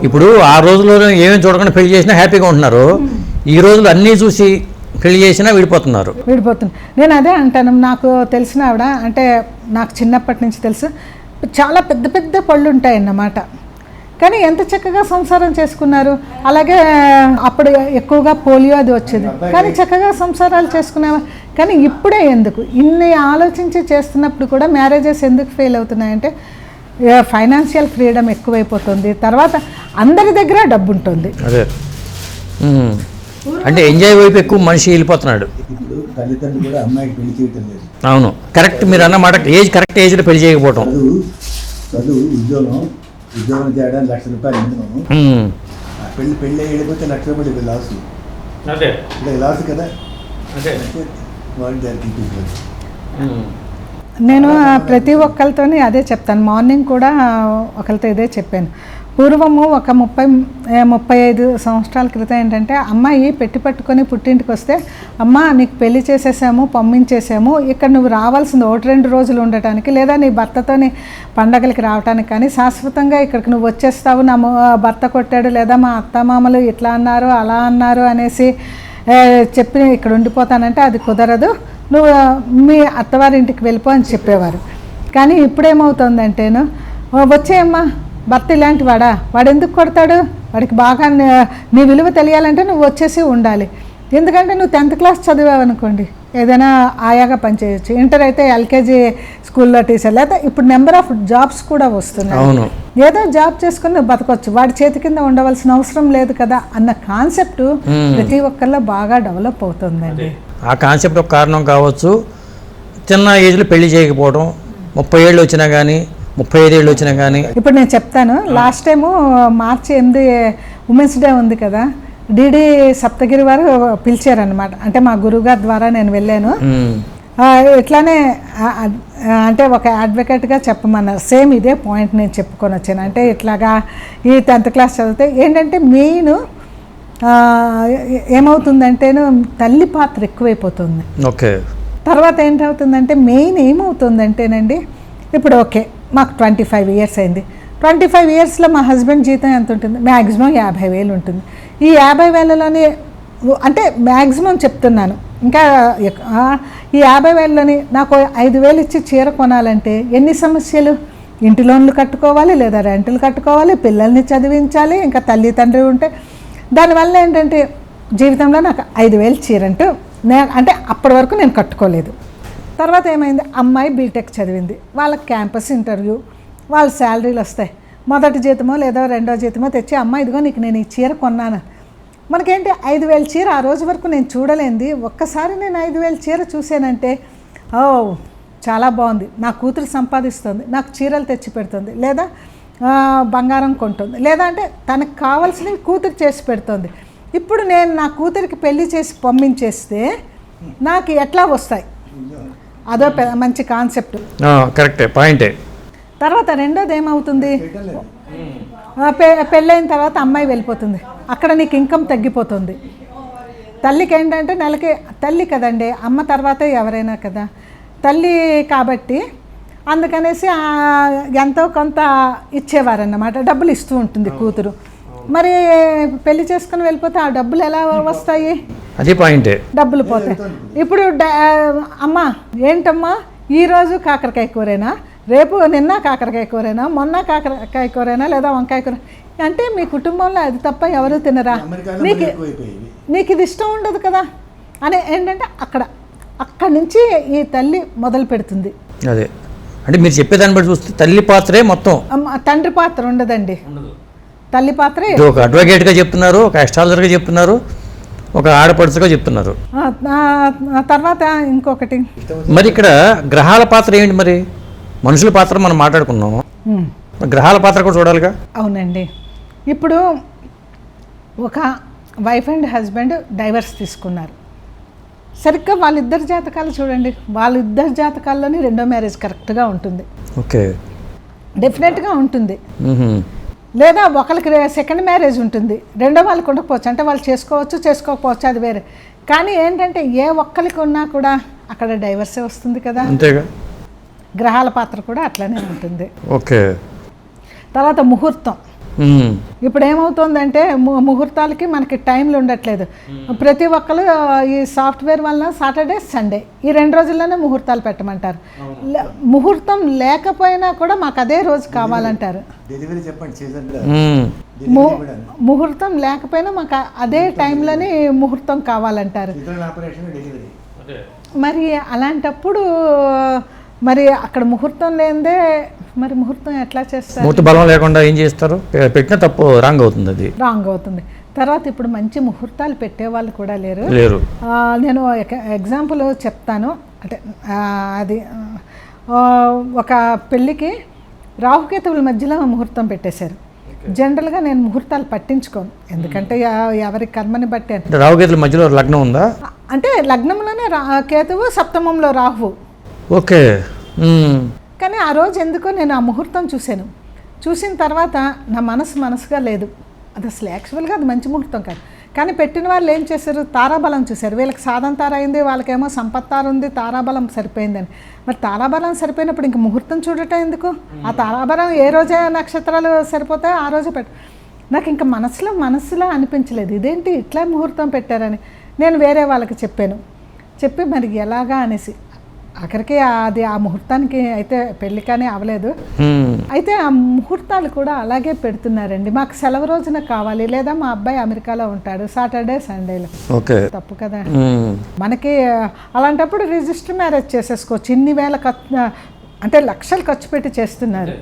ఇప్పుడు ఆ రోజుల్లో ఏమేమి చూడకుండా పెళ్లి చేసినా హ్యాపీగా ఉంటున్నారు. ఈ రోజులు అన్నీ చూసి పెళ్లి చేసినా విడిపోతున్నారు. నేను అదే అంటాను. నాకు తెలిసిన ఆవిడ అంటే నాకు చిన్నప్పటి నుంచి తెలుసు, చాలా పెద్ద పెద్ద పళ్ళు ఉంటాయన్నమాట. కానీ ఎంత చక్కగా సంసారం చేసుకున్నారు. అలాగే అప్పుడు ఎక్కువగా పోలియో అది వచ్చేది, కానీ చక్కగా సంసారాలు చేసుకునేవారు. కానీ ఇప్పుడే ఎందుకు ఇన్ని ఆలోచించి చేస్తున్నప్పుడు కూడా మ్యారేజెస్ ఎందుకు ఫెయిల్ అవుతున్నాయంటే ఫైనాన్షియల్ ఫ్రీడమ్ ఎక్కువైపోతుంది. తర్వాత అందరి దగ్గర డబ్బు ఉంటుంది. అదే అంటే ఎంజాయ్ వైపు ఎక్కువ మనిషి వెళ్ళిపోతున్నాడు. అవును, కరెక్ట్. మీరు అన్న మాట ఏజ్ కరెక్ట్ ఏజ్లో పెళ్లి చేయకపోవటం. చదువు ఉద్యోగం చేయడానికి ₹1,00,000 మినిమం. పెళ్ళి వెళ్ళిపోతే ₹1,00,000 లాస్. అదే లాస్ కదా. అదే నేను ప్రతి ఒక్కరితోని అదే చెప్తాను. మార్నింగ్ కూడా ఒకరితో ఇదే చెప్పాను. పూర్వము ఒక 35 సంవత్సరాల క్రితం ఏంటంటే అమ్మాయి పట్టుకొని పుట్టింటికి వస్తే, అమ్మ నీకు పెళ్లి చేసేసాము, పంపించేసాము, ఇక్కడ నువ్వు రావాల్సింది 1-2 రోజులు ఉండటానికి, లేదా నీ భర్తతోని పండగలకి రావడానికి, కానీ శాశ్వతంగా ఇక్కడికి నువ్వు వచ్చేస్తావు, నా భర్త కొట్టాడు, లేదా మా అత్తమామలు ఇట్లా అన్నారు అలా అన్నారు అనేసి చెప్పి ఇక్కడ ఉండిపోతానంటే అది కుదరదు, నువ్వు మీ అత్తవారింటికి వెళ్ళిపో అని చెప్పేవారు. కానీ ఇప్పుడేమవుతుందంటేను, వచ్చేయమ్మా, భర్త ఇలాంటి వాడు ఎందుకు కొడతాడు, వాడికి బాగా నీ విలువ తెలియాలంటే నువ్వు వచ్చేసి ఉండాలి. ఎందుకంటే నువ్వు 10th క్లాస్ చదివావనుకోండి, ఏదైనా ఆయాగా పనిచేయచ్చు. ఇంటర్ అయితే ఎల్కేజీ స్కూల్లో టీచర్, లేదా ఇప్పుడు నెంబర్ ఆఫ్ జాబ్స్ కూడా వస్తున్నాయి. ఏదో జాబ్ చేసుకుని నువ్వు బతకొచ్చు, వాడి చేతి కింద ఉండవలసిన అవసరం లేదు కదా అన్న కాన్సెప్ట్ ప్రతి ఒక్కరిలో బాగా డెవలప్ అవుతుందండి. ఆ కాన్సెప్ట్ ఒక కారణం కావచ్చు. చిన్న ఏజ్లో పెళ్లి చేయకపోవడం, 30 ఏళ్ళు వచ్చినా కానీ 35 ఏళ్ళు వచ్చినా కానీ. ఇప్పుడు నేను చెప్తాను, last time March 8 women's day ఉంది కదా, డిడి సప్తగిరి వారు పిలిచారనమాట. అంటే మా గురువుగారి ద్వారా నేను వెళ్ళాను. ఇట్లానే అంటే ఒక అడ్వకేట్గా చెప్పమన్నారు. సేమ్ ఇదే పాయింట్ నేను చెప్పుకొని వచ్చాను. అంటే ఇట్లాగా ఈ 10th క్లాస్ చదివితే ఏంటంటే మెయిన్ ఏమవుతుందంటేను తల్లి పాత్ర ఎక్కువైపోతుంది. ఓకే. తర్వాత ఏంటవుతుందంటే మెయిన్ ఏమవుతుందంటేనండి, ఇప్పుడు ఓకే మాకు 25 ఇయర్స్ అయింది. 25 ఇయర్స్లో మా హస్బెండ్ జీతం ఎంత ఉంటుంది? మ్యాక్సిమం 50,000 ఉంటుంది. ఈ 50,000లోని అంటే మ్యాక్సిమం చెప్తున్నాను, ఇంకా ఈ 50,000లోని నాకు 5,000 ఇచ్చి చీర కొనాలంటే ఎన్ని సమస్యలు? ఇంటి లోన్లు కట్టుకోవాలి, లేదా రెంట్లు కట్టుకోవాలి, పిల్లల్ని చదివించాలి, ఇంకా తల్లి తండ్రి ఉంటే. దానివల్ల ఏంటంటే జీవితంలో నాకు 5,000 చీరంటూ అంటే అప్పటి వరకు నేను కట్టుకోలేదు. తర్వాత ఏమైంది, అమ్మాయి బీటెక్ చదివింది, వాళ్ళకి క్యాంపస్ ఇంటర్వ్యూ, వాళ్ళ శాలరీలు వస్తాయి. మొదటి జీతమో లేదా రెండో జీతమో తెచ్చి, అమ్మ ఇదిగో నీకు నేను ఈ చీర కొన్నాను. మనకేంటి 5,000 చీర ఆ రోజు వరకు నేను చూడలేంది, ఒక్కసారి నేను 5,000 చీర చూసానంటే ఓ చాలా బాగుంది, నా కూతురు సంపాదిస్తుంది, నాకు చీరలు తెచ్చి పెడుతుంది, లేదా బంగారం కొంటుంది, లేదా అంటే తనకు కావాల్సినవి కూతురు చేసి పెడుతుంది. ఇప్పుడు నేను నా కూతురికి పెళ్లి చేసి పంపించేస్తే నాకు ఎట్లా వస్తాయి? అదో మంచి కాన్సెప్ట్. కరెక్టే, పాయింటే. తర్వాత రెండోది ఏమవుతుంది, పెళ్ళైన తర్వాత అమ్మాయి వెళ్ళిపోతుంది, అక్కడ నీకు ఇన్కమ్ తగ్గిపోతుంది. తల్లికి ఏంటంటే నెలకి తల్లి కదండి, అమ్మ తర్వాతే ఎవరైనా కదా తల్లి, కాబట్టి అందుకనేసి ఎంతో కొంత ఇచ్చేవారన్నమాట, డబ్బులు ఇస్తూ ఉంటుంది కూతురు. మరి పెళ్లి చేసుకుని వెళ్ళిపోతే ఆ డబ్బులు ఎలా వస్తాయి? అది పాయింటే, డబ్బులు పోతాయి. ఇప్పుడు అమ్మ ఏంటమ్మా ఈరోజు కాకరకాయ కూరేనా, రేపు నిన్న కాకరకాయ కూరేనా, మొన్న కాకరకాయ కూరేనా, లేదా వంకాయ కూర అంటే మీ కుటుంబంలో అది తప్ప ఎవరు తినరా? నీకు ఇది ఇష్టం ఉండదు కదా అని ఏంటంటే అక్కడి నుంచి ఈ తల్లి మొదలు పెడుతుంది. అదే అంటే మీరు చెప్పేదాన్ని బట్టి చూస్తే తల్లి పాత్రే మొత్తం, తండ్రి పాత్ర ఉండదండి, తల్లి పాత్రే. ఒక అడ్వకేట్గా చెప్తున్నారు, ఒక అస్ట్రాలజర్గా చెప్తున్నారు, ఒక ఆడపడుచుగా చెప్తున్నారు. తర్వాత ఇంకొకటి, మరి ఇక్కడ గ్రహాల పాత్ర ఏంటి? మరి మనుషుల పాత్ర మనం మాట్లాడుకున్నాము, గ్రహాల పాత్ర కూడా చూడాలిగా. అవునండి. ఇప్పుడు ఒక వైఫ్ అండ్ హస్బెండ్ డైవర్స్ తీసుకున్నారు, సరిగ్గా వాళ్ళిద్దరి జాతకాలు చూడండి, వాళ్ళిద్దరి జాతకాల్లోని రెండో మ్యారేజ్ కరెక్ట్గా ఉంటుంది. ఓకే, డెఫినెట్గా ఉంటుంది. లేదా ఒకరికి సెకండ్ మ్యారేజ్ ఉంటుంది, రెండో వాళ్ళకి ఉండకపోవచ్చు, అంటే వాళ్ళు చేసుకోకపోవచ్చు, అది వేరే. కానీ ఏంటంటే ఏ ఒక్కరికి ఉన్నా కూడా అక్కడ డైవర్సే వస్తుంది కదా. అంతేగా, గ్రహాల పాత్ర కూడా అట్లానే ఉంటుంది. ఓకే. తర్వాత ముహూర్తం, ఉమ్. ఇప్పుడు ఏమవుతుందంటే ముహూర్తాలకి మనకి టైంలు ఉండట్లేదు. ప్రతి ఒక్కరు ఈ సాఫ్ట్వేర్ వల్ల సాటర్డే సండే ఈ 2 రోజుల్లోనే ముహూర్తాలు పెట్టమంటారు. ముహూర్తం లేకపోయినా కూడా మాకు అదే రోజు కావాలంటారు. డెలివరీ చెప్పండి చేసండి. ఉమ్. ముహూర్తం లేకపోయినా మాకు అదే టైంలోనే ముహూర్తం కావాలంటారు. Operation delivery. మరి అలాంటప్పుడు మరి అక్కడ ముహూర్తం లేనిదే మరి ముహూర్తం ఎట్లా చేస్తారు? ముహూర్త బలం లేకుండా ఏం చేస్తారు? పెట్టిన తప్పు రాంగ్ అవుతుంది, అది రాంగ్ అవుతుంది. తర్వాత ఇప్పుడు మంచి ముహూర్తాలు పెట్టేవాళ్ళు కూడా లేరు. నేను ఎగ్జాంపుల్ చెప్తాను. అంటే అది ఒక పెళ్ళికి రాహుకేతువుల మధ్యలో ముహూర్తం పెట్టేశారు. జనరల్గా నేను ముహూర్తాలు పట్టించుకోను, ఎందుకంటే ఎవరి కర్మని బట్టి. రాహుకేతుల మధ్యలో లగ్నం ఉందా? అంటే లగ్నంలోనే కేతువు, సప్తమంలో రాహువు. ఓకే. కానీ ఆ రోజు ఎందుకో నేను ఆ ముహూర్తం చూసిన తర్వాత నా మనసుగా లేదు. అది అసలు యాక్చువల్గా అది మంచి ముహూర్తం కాదు. కానీ పెట్టిన వాళ్ళు ఏం చేశారు? తారాబలం చూశారు. వీళ్ళకి సాధన తార అయింది, వాళ్ళకేమో సంపత్తార ఉంది, తారాబలం సరిపోయిందని. మరి తారాబలం సరిపోయినప్పుడు ఇంక ముహూర్తం చూడటం ఎందుకు? ఆ తారాబలం ఏ రోజే నక్షత్రాలు సరిపోతాయో ఆ రోజే నాకు ఇంకా మనసులో అనిపించలేదు, ఇదేంటి ఇట్లా ముహూర్తం పెట్టారని. నేను వేరే వాళ్ళకి చెప్పి మరి ఎలాగా అనేసి ఆఖరికి ఆ ముహూర్తానికి అయితే పెళ్లి కానీ అవ్వలేదు. అయితే ఆ ముహూర్తాలు కూడా అలాగే పెడుతున్నారండి. మాకు సెలవు రోజున కావాలి, లేదా మా అబ్బాయి అమెరికాలో ఉంటాడు సాటర్డే సండేలో. తప్పు కదా మనకి. అలాంటప్పుడు రిజిస్టర్ మ్యారేజ్ చేసేసుకోవచ్చు. ఇన్ని వేల అంటే లక్షలు ఖర్చు పెట్టి చేస్తున్నారు.